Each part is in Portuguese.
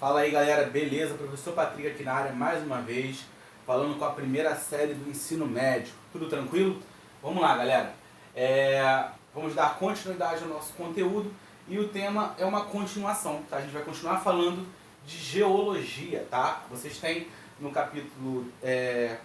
Fala aí galera, beleza? Professor Patrick aqui na área mais uma vez, falando com a primeira série do ensino médio. Tudo tranquilo? Vamos lá galera, vamos dar continuidade ao nosso conteúdo e o tema é uma continuação, tá? A gente vai continuar falando de geologia, tá? Vocês têm no capítulo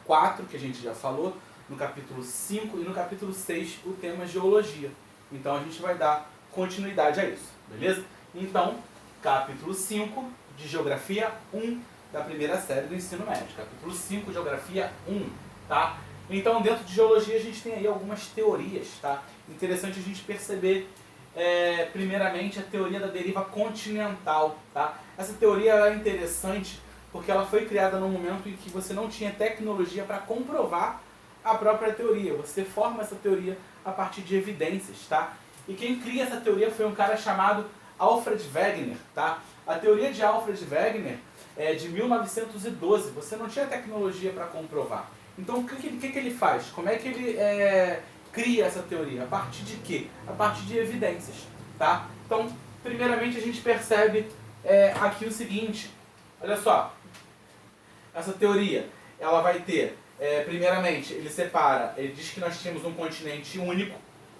4, que a gente já falou, no capítulo 5 e no capítulo 6 o tema geologia. Então a gente vai dar continuidade a isso, beleza? Então, capítulo 5 de Geografia 1 da primeira série do ensino médio. Capítulo 5, Geografia 1, tá? Então, dentro de Geologia, a gente tem aí algumas teorias, tá? Interessante a gente perceber, primeiramente, a teoria da deriva continental, tá? Essa teoria é interessante porque ela foi criada num momento em que você não tinha tecnologia para comprovar a própria teoria. Você forma essa teoria a partir de evidências, tá? E quem cria essa teoria foi um cara chamado Alfred Wegener, tá? A teoria de Alfred Wegener é de 1912. Você não tinha tecnologia para comprovar. Então, o que ele faz? Como é que ele cria essa teoria? A partir de quê? A partir de evidências, tá? Então, primeiramente, a gente percebe aqui o seguinte. Olha só. Essa teoria, ela vai ter, primeiramente, ele diz que nós tínhamos um continente único,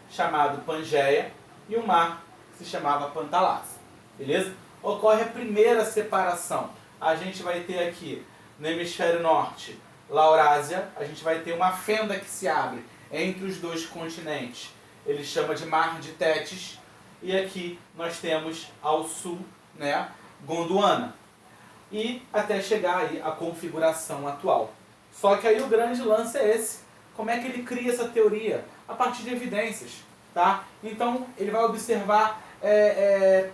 chamado Pangeia, e um mar que se chamava Pantalácia, beleza? Ocorre a primeira separação. A gente vai ter aqui, no hemisfério norte, Laurásia, a gente vai ter uma fenda que se abre entre os dois continentes. Ele chama de Mar de Tétis. E aqui nós temos ao sul, né, Gondwana. E até chegar aí a configuração atual. Só que aí o grande lance é esse. Como é que ele cria essa teoria? A partir de evidências, tá? Então ele vai observar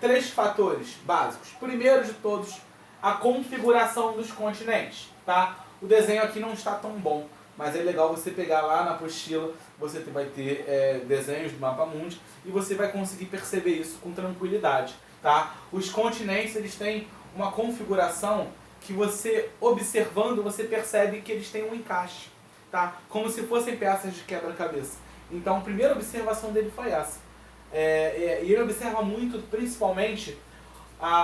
três fatores básicos. Primeiro de todos, a configuração dos continentes, tá? O desenho aqui não está tão bom, mas é legal você pegar lá na apostila, você vai ter desenhos do mapa mundi e você vai conseguir perceber isso com tranquilidade, tá? Os continentes, eles têm uma configuração que você, observando, você percebe que eles têm um encaixe, tá? Como se fossem peças de quebra-cabeça. Então, a primeira observação dele foi essa. E ele observa muito, principalmente,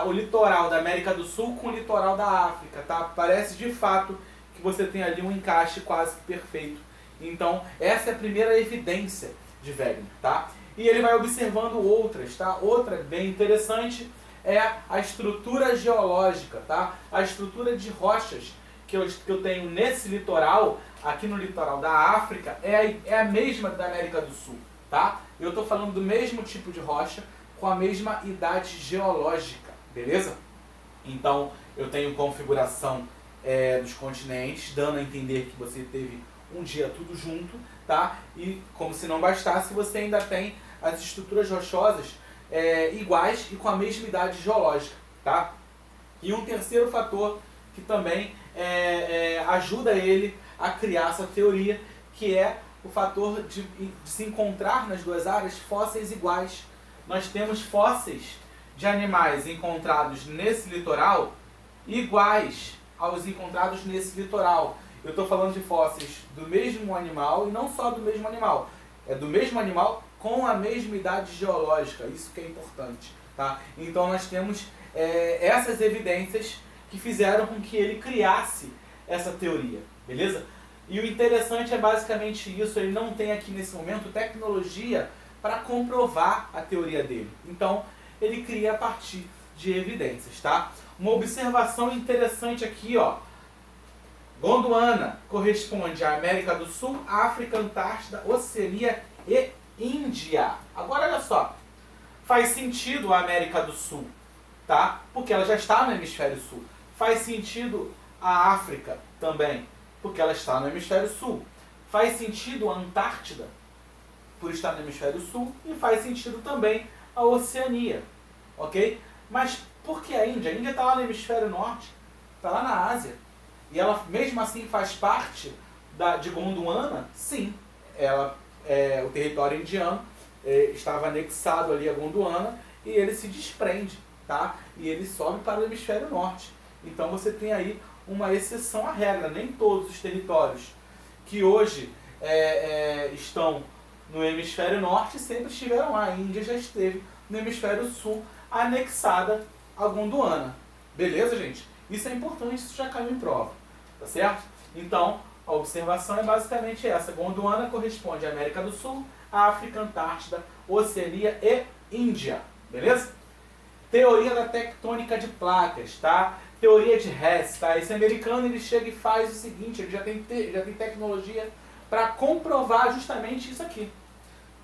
o litoral da América do Sul com o litoral da África, tá? Parece de fato que você tem ali um encaixe quase que perfeito. Então, essa é a primeira evidência de Wegener, tá? E ele vai observando outras, tá? Outra bem interessante é a estrutura geológica, tá? A estrutura de rochas que eu tenho nesse litoral, aqui no litoral da África, é a mesma da América do Sul, tá? Eu estou falando do mesmo tipo de rocha com a mesma idade geológica, beleza? Então, eu tenho configuração dos continentes, dando a entender que você teve um dia tudo junto, tá? E como se não bastasse, você ainda tem as estruturas rochosas iguais e com a mesma idade geológica, tá? E um terceiro fator que também ajuda ele a criar essa teoria, que é o fator de se encontrar nas duas áreas fósseis iguais. Nós temos fósseis de animais encontrados nesse litoral iguais aos encontrados nesse litoral. Eu estou falando de fósseis do mesmo animal e não só do mesmo animal. É do mesmo animal com a mesma idade geológica. Isso que é importante, tá? Então nós temos essas evidências que fizeram com que ele criasse essa teoria, beleza? E o interessante é basicamente isso, ele não tem aqui nesse momento tecnologia para comprovar a teoria dele. Então, ele cria a partir de evidências, tá? Uma observação interessante aqui, ó. Gondwana corresponde à América do Sul, África, Antártida, Oceania e Índia. Agora, olha só. Faz sentido a América do Sul, tá? Porque ela já está no hemisfério sul. Faz sentido a África também, porque ela está no hemisfério sul. Faz sentido a Antártida, por estar no hemisfério sul, e faz sentido também a Oceania, ok? Mas por que a Índia? A Índia está lá no hemisfério norte, está lá na Ásia, e ela mesmo assim faz parte de Gondwana? Sim, o território indiano estava anexado ali a Gondwana, e ele se desprende, tá? E ele sobe para o hemisfério norte. Então você tem aí uma exceção à regra. Nem todos os territórios que hoje estão no hemisfério norte sempre estiveram lá. A Índia já esteve no hemisfério sul, anexada a Gondwana. Beleza, gente? Isso é importante, isso já caiu em prova, tá certo? Então, a observação é basicamente essa. Gondwana corresponde à América do Sul, África, Antártida, Oceania e Índia, beleza? Teoria da tectônica de placas, tá? Teoria de Hess, tá? Esse americano, ele chega e faz o seguinte, ele já tem tecnologia para comprovar justamente isso aqui,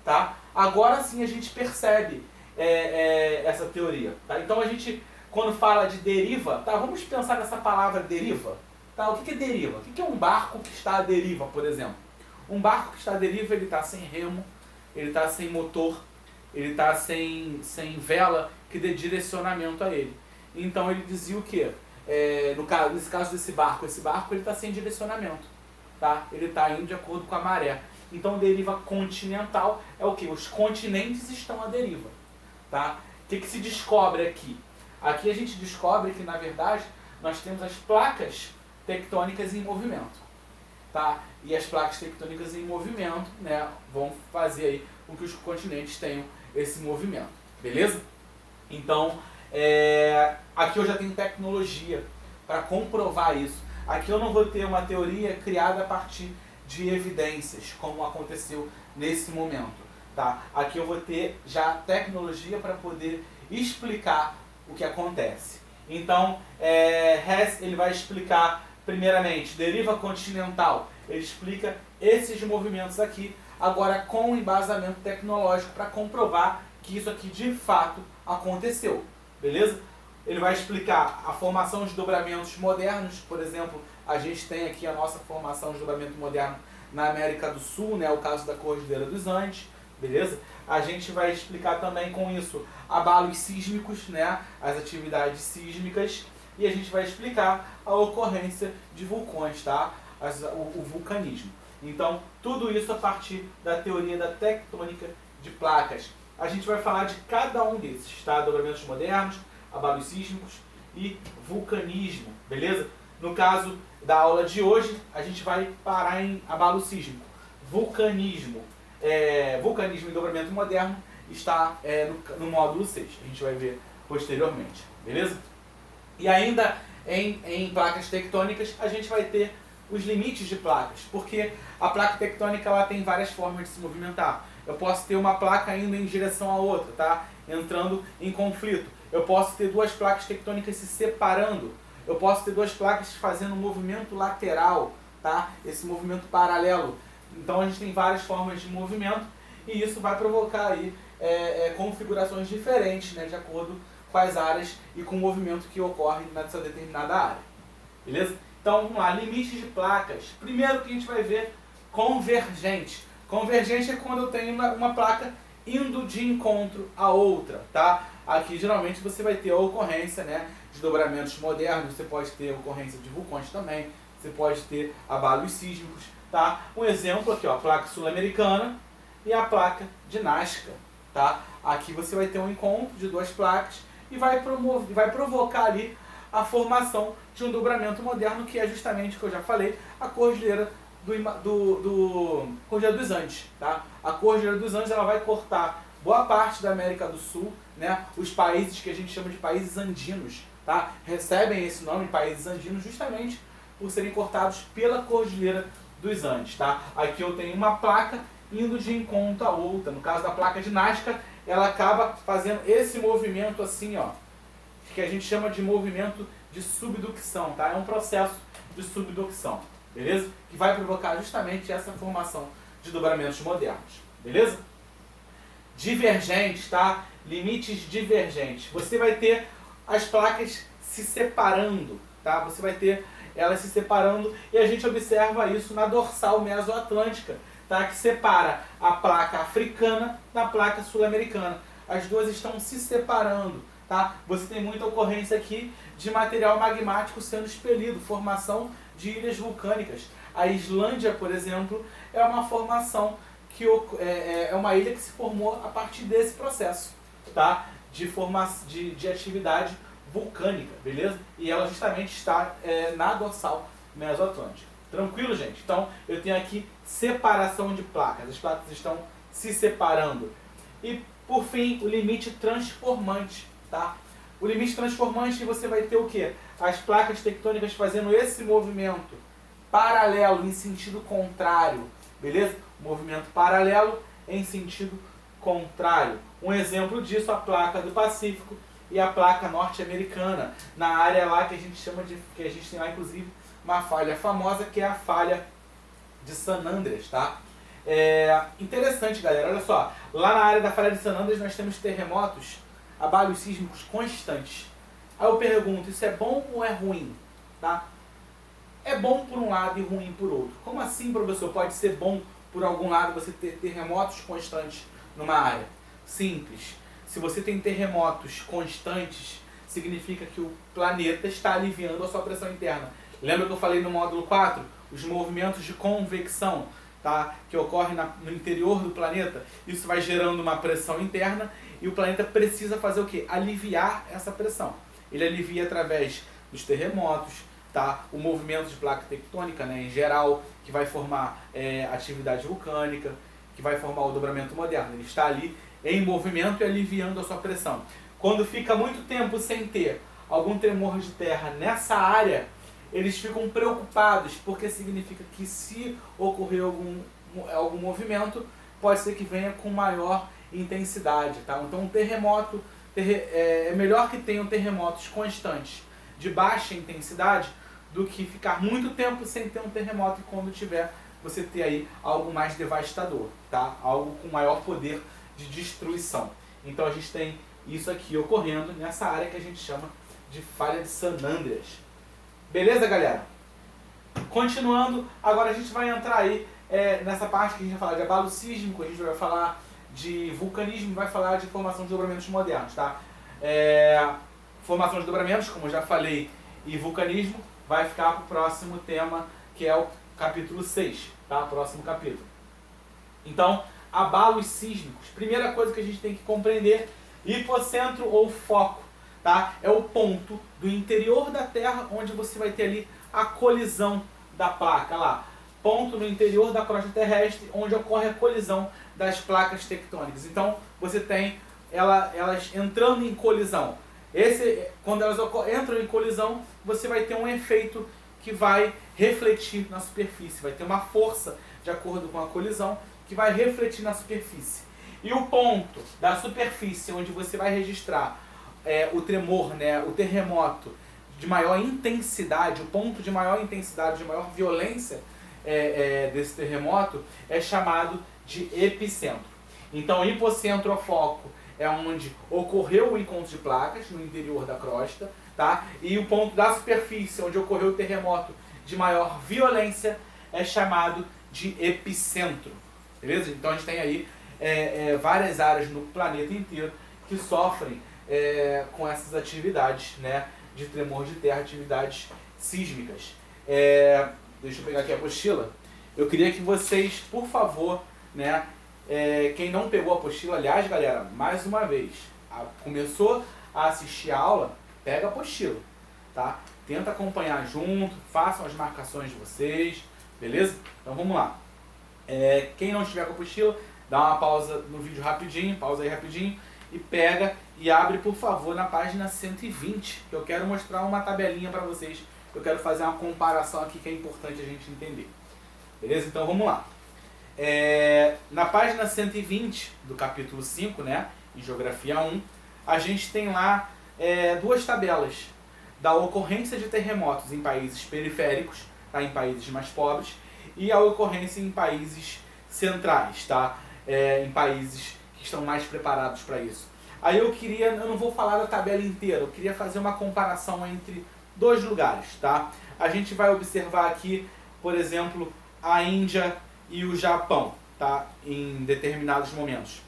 tá? Agora sim a gente percebe essa teoria, tá? Então a gente, quando fala de deriva, tá? Vamos pensar nessa palavra deriva, tá? O que é deriva? O que é um barco que está à deriva, por exemplo? Um barco que está à deriva, ele está sem remo, ele está sem motor, ele está sem vela que dê direcionamento a ele. Então ele dizia o quê? Nesse caso desse barco, esse barco ele está sem direcionamento, tá? Ele está indo de acordo com a maré. Então deriva continental é o que? Os continentes estão à deriva, tá? O que se descobre aqui? Aqui a gente descobre que, na verdade, nós temos as placas tectônicas em movimento, tá? E as placas tectônicas em movimento, né, vão fazer aí com que os continentes tenham esse movimento, beleza? Então, aqui eu já tenho tecnologia para comprovar isso. Aqui eu não vou ter uma teoria criada a partir de evidências, como aconteceu nesse momento, tá? Aqui eu vou ter já tecnologia para poder explicar o que acontece. Então, Hess, ele vai explicar, primeiramente, deriva continental. Ele explica esses movimentos aqui, agora com embasamento tecnológico para comprovar que isso aqui de fato aconteceu, beleza? Ele vai explicar a formação de dobramentos modernos, por exemplo, a gente tem aqui a nossa formação de dobramento moderno na América do Sul, né, o caso da Cordilheira dos Andes, beleza? A gente vai explicar também com isso abalos sísmicos, né, as atividades sísmicas, e a gente vai explicar a ocorrência de vulcões, tá? O vulcanismo. Então, tudo isso a partir da teoria da tectônica de placas. A gente vai falar de cada um desses, tá? Dobramentos modernos, abalos sísmicos e vulcanismo, beleza? No caso da aula de hoje, a gente vai parar em abalo sísmico. Vulcanismo e dobramento moderno está no módulo 6. A gente vai ver posteriormente, beleza? E ainda em placas tectônicas, a gente vai ter os limites de placas, porque a placa tectônica ela tem várias formas de se movimentar. Eu posso ter uma placa indo em direção a outra, tá? Entrando em conflito. Eu posso ter duas placas tectônicas se separando. Eu posso ter duas placas fazendo um movimento lateral, tá? Esse movimento paralelo. Então a gente tem várias formas de movimento e isso vai provocar aí configurações diferentes, né? De acordo com as áreas e com o movimento que ocorre nessa determinada área. Beleza? Então vamos lá, limites de placas. Primeiro que a gente vai ver, convergente. Convergente é quando eu tenho uma placa indo de encontro a outra, tá? Aqui geralmente você vai ter a ocorrência, né, de dobramentos modernos, você pode ter a ocorrência de vulcões também, você pode ter abalos sísmicos, tá? Um exemplo aqui, ó, a placa sul-americana e a placa de Nazca, tá? Aqui você vai ter um encontro de duas placas e vai provocar ali a formação de um dobramento moderno, que é justamente o que eu já falei, a Cordilheira Cordilheira dos Andes, tá? A Cordilheira dos Andes ela vai cortar boa parte da América do Sul, né? Os países que a gente chama de países andinos, tá? Recebem esse nome, países andinos, justamente por serem cortados pela Cordilheira dos Andes, tá? Aqui eu tenho uma placa indo de encontro a outra. No caso da placa de Nazca, ela acaba fazendo esse movimento assim, ó, que a gente chama de movimento de subducção, tá? É um processo de subducção, beleza? Que vai provocar justamente essa formação de dobramentos modernos, beleza? Divergentes, tá? Limites divergentes. Você vai ter as placas se separando, tá? Você vai ter elas se separando e a gente observa isso na dorsal mesoatlântica, tá? Que separa a placa africana da placa sul-americana. As duas estão se separando, tá? Você tem muita ocorrência aqui de material magmático sendo expelido, formação de ilhas vulcânicas. A Islândia, por exemplo, é uma formação que é uma ilha que se formou a partir desse processo, tá? De atividade vulcânica, beleza? E ela justamente está na dorsal mesoatlântica. Tranquilo, gente? Então, eu tenho aqui separação de placas. As placas estão se separando. E, por fim, o limite transformante, tá? o limite transformante você vai ter o quê? As placas tectônicas fazendo esse movimento paralelo em sentido contrário, beleza? Movimento paralelo em sentido contrário. Um exemplo disso, a placa do Pacífico e a placa norte-americana, na área lá que a gente chama de, que a gente tem lá inclusive uma falha famosa, que é a falha de San Andreas, tá? Interessante, galera, olha só, lá na área da falha de San Andreas nós temos terremotos, abalos sísmicos constantes. Aí eu pergunto, isso é bom ou é ruim? Tá? É bom por um lado e ruim por outro. Como assim, professor? Pode ser bom por algum lado você ter terremotos constantes numa área? Simples. Se você tem terremotos constantes, significa que o planeta está aliviando a sua pressão interna. Lembra que eu falei no módulo 4? Os movimentos de convecção, tá? Que ocorrem no interior do planeta. Isso vai gerando uma pressão interna e o planeta precisa fazer o quê? Aliviar essa pressão. Ele alivia através dos terremotos, tá? O movimento de placa tectônica, né, em geral, que vai formar atividade vulcânica, que vai formar o dobramento moderno. Ele está ali em movimento e aliviando a sua pressão. Quando fica muito tempo sem ter algum tremor de terra nessa área, eles ficam preocupados, porque significa que se ocorrer algum movimento, pode ser que venha com maior intensidade, tá? Então um terremoto, é melhor que tenham terremotos constantes de baixa intensidade do que ficar muito tempo sem ter um terremoto e quando tiver, você ter aí algo mais devastador, tá? Algo com maior poder de destruição. Então a gente tem isso aqui ocorrendo nessa área que a gente chama de falha de San Andreas. Beleza, galera? Continuando, agora a gente vai entrar aí nessa parte que a gente vai falar de abalo sísmico, a gente vai falar de vulcanismo, vai falar de formação de dobramentos modernos, tá? Formação de dobramentos, como eu já falei, e vulcanismo vai ficar para o próximo tema, que é o capítulo 6, tá? Próximo capítulo. Então, abalos sísmicos. Primeira coisa que a gente tem que compreender, hipocentro ou foco, tá? É o ponto do interior da Terra onde você vai ter ali a colisão da placa, lá. Ponto no interior da crosta terrestre onde ocorre a colisão das placas tectônicas. Então, você tem elas entrando em colisão. Quando elas entram em colisão, você vai ter um efeito que vai refletir na superfície. Vai ter uma força de acordo com a colisão que vai refletir na superfície. E o ponto da superfície onde você vai registrar o tremor, né, o terremoto de maior intensidade, o ponto de maior intensidade, de maior violência desse terremoto é chamado de epicentro. Então, hipocentro ou foco é onde ocorreu o encontro de placas no interior da crosta, tá? E o ponto da superfície onde ocorreu o terremoto de maior violência é chamado de epicentro. Beleza? Então a gente tem aí várias áreas no planeta inteiro que sofrem com essas atividades, né, de tremor de terra, atividades sísmicas. Deixa eu pegar aqui a apostila. Eu queria que vocês, por favor, né, quem não pegou a apostila, aliás, galera, mais uma vez, começou a assistir a aula, pega a apostila, tá? Tenta acompanhar junto, façam as marcações de vocês, beleza? Então vamos lá. Quem não estiver com a apostila, dá uma pausa no vídeo rapidinho, pausa aí rapidinho, e pega e abre, por favor, na página 120, que eu quero mostrar uma tabelinha para vocês. Eu quero fazer uma comparação aqui que é importante a gente entender. Beleza? Então vamos lá. Na página 120 do capítulo 5, né, em Geografia 1, a gente tem lá duas tabelas da ocorrência de terremotos em países periféricos, tá, em países mais pobres, e a ocorrência em países centrais, tá, em países que estão mais preparados para isso. Aí eu não vou falar da tabela inteira, eu queria fazer uma comparação entre dois lugares, tá? A gente vai observar aqui, por exemplo, a Índia e o Japão, tá? Em determinados momentos.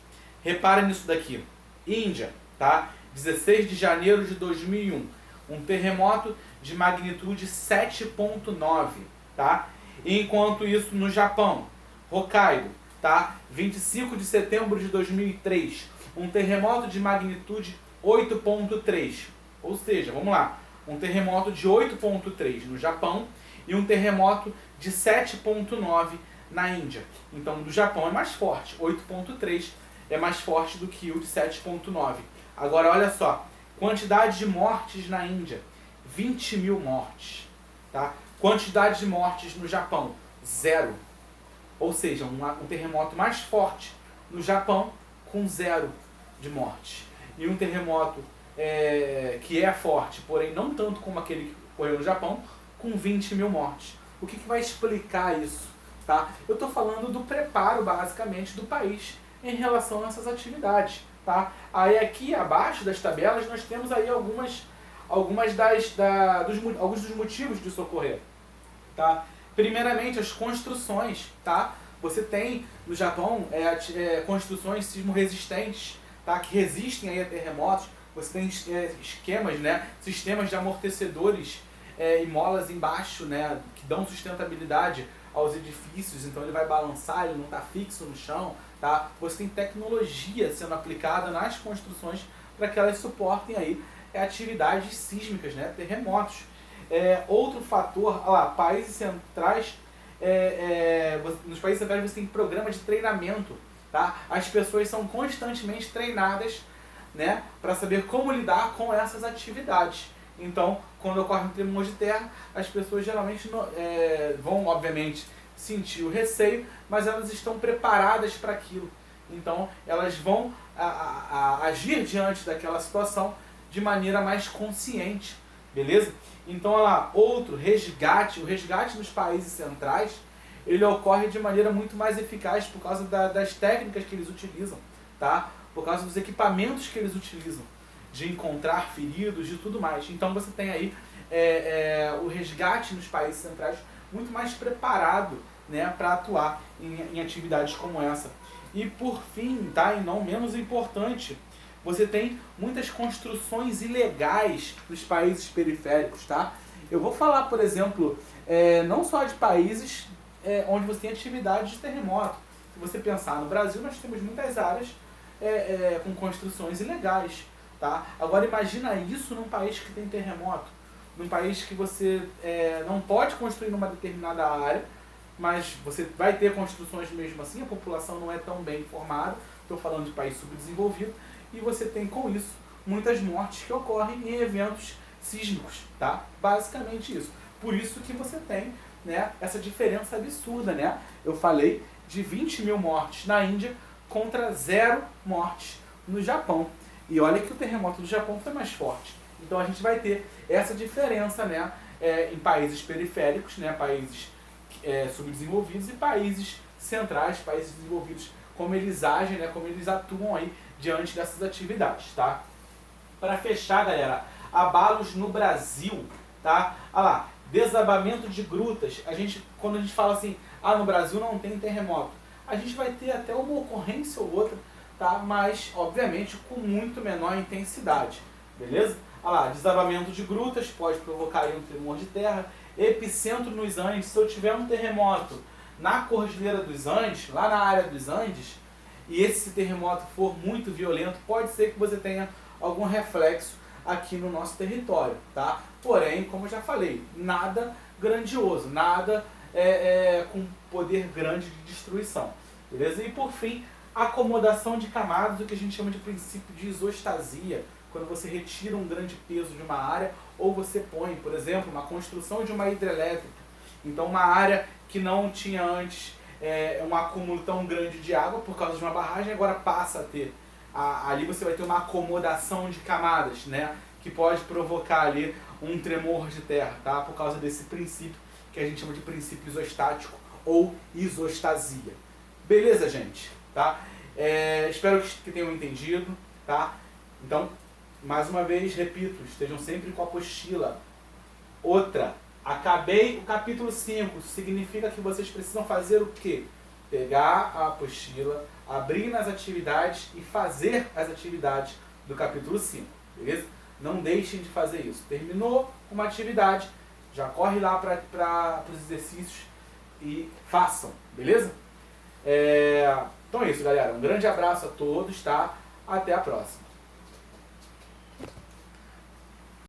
Reparem nisso daqui. Índia, tá? 16 de janeiro de 2001. Um terremoto de magnitude 7.9, tá? Enquanto isso no Japão, Hokkaido, tá? 25 de setembro de 2003. Um terremoto de magnitude 8.3. Ou seja, vamos lá. Um terremoto de 8.3 no Japão e um terremoto de 7.9 na Índia. Então, o do Japão é mais forte. 8.3 é mais forte do que o de 7.9. Agora, olha só. Quantidade de mortes na Índia, 20 mil mortes. Tá? Quantidade de mortes no Japão, 0. Ou seja, um terremoto mais forte no Japão com 0 de morte. E um terremoto que é forte, porém não tanto como aquele que ocorreu no Japão, com 20 mil mortes. O que vai explicar isso? Tá? Eu estou falando do preparo, basicamente, do país em relação a essas atividades. Tá? Aí aqui abaixo das tabelas nós temos aí alguns dos motivos disso ocorrer. Tá? Primeiramente, as construções. Tá? Você tem no Japão construções sismo-resistentes, tá? Que resistem aí a terremotos. Você tem esquemas, né? Sistemas de amortecedores e molas embaixo, né? Que dão sustentabilidade aos edifícios, então ele vai balançar, ele não está fixo no chão. Tá? Você tem tecnologia sendo aplicada nas construções para que elas suportem aí atividades sísmicas, né? Terremotos. Outro fator, olha lá, países centrais, nos países centrais você tem programa de treinamento. Tá? As pessoas são constantemente treinadas, né, para saber como lidar com essas atividades. Então, quando ocorre um tremor de terra, as pessoas geralmente vão, obviamente, sentir o receio, mas elas estão preparadas para aquilo. Então, elas vão agir diante daquela situação de maneira mais consciente, beleza? Então, olha lá, outro resgate, o resgate nos países centrais, ele ocorre de maneira muito mais eficaz por causa das técnicas que eles utilizam, tá? Por causa dos equipamentos que eles utilizam, de encontrar feridos e tudo mais. Então você tem aí o resgate nos países centrais muito mais preparado, né, para atuar em atividades como essa. E por fim, tá, e não menos importante, você tem muitas construções ilegais nos países periféricos. Tá? Eu vou falar, por exemplo, não só de países onde você tem atividade de terremoto. Se você pensar no Brasil, nós temos muitas áreas com construções ilegais. Tá? Agora imagina isso num país que tem terremoto, num país que você não pode construir numa determinada área, mas você vai ter construções mesmo assim, a população não é tão bem informada, estou falando de país subdesenvolvido, e você tem com isso muitas mortes que ocorrem em eventos sísmicos. Tá? Basicamente isso. Por isso que você tem, né, essa diferença absurda. Né? Eu falei de 20 mil mortes na Índia contra 0 mortes no Japão. E olha que o terremoto do Japão foi mais forte. Então a gente vai ter essa diferença, né, em países periféricos, né, países subdesenvolvidos, e países centrais, países desenvolvidos, como eles agem, né, como eles atuam aí diante dessas atividades. Tá? Para fechar, galera, abalos no Brasil. Tá? Olha lá, desabamento de grutas. Quando a gente fala assim, no Brasil não tem terremoto, a gente vai ter até uma ocorrência ou outra, tá? Mas, obviamente, com muito menor intensidade, beleza? Olha lá, desabamento de grutas pode provocar aí um tremor de terra, epicentro nos Andes. Se eu tiver um terremoto na Cordilheira dos Andes, lá na área dos Andes, e esse terremoto for muito violento, pode ser que você tenha algum reflexo aqui no nosso território, tá? Porém, como eu já falei, nada grandioso, nada com poder grande de destruição, beleza? E por fim, acomodação de camadas, o que a gente chama de princípio de isostasia, quando você retira um grande peso de uma área, ou você põe, por exemplo, uma construção de uma hidrelétrica. Então uma área que não tinha antes um acúmulo tão grande de água por causa de uma barragem, agora passa a ter. Ali você vai ter uma acomodação de camadas, né, que pode provocar ali um tremor de terra, tá? Por causa desse princípio que a gente chama de princípio isostático ou isostasia. Beleza, gente? Tá? Espero que tenham entendido. Tá? Então, mais uma vez, repito, estejam sempre com a apostila. Outra, acabei o capítulo 5, isso significa que vocês precisam fazer o quê? Pegar a apostila, abrir nas atividades e fazer as atividades do capítulo 5, beleza? Não deixem de fazer isso. Terminou uma atividade, já corre lá para os exercícios e façam, beleza? Então é isso, galera. Um grande abraço a todos, tá? Até a próxima.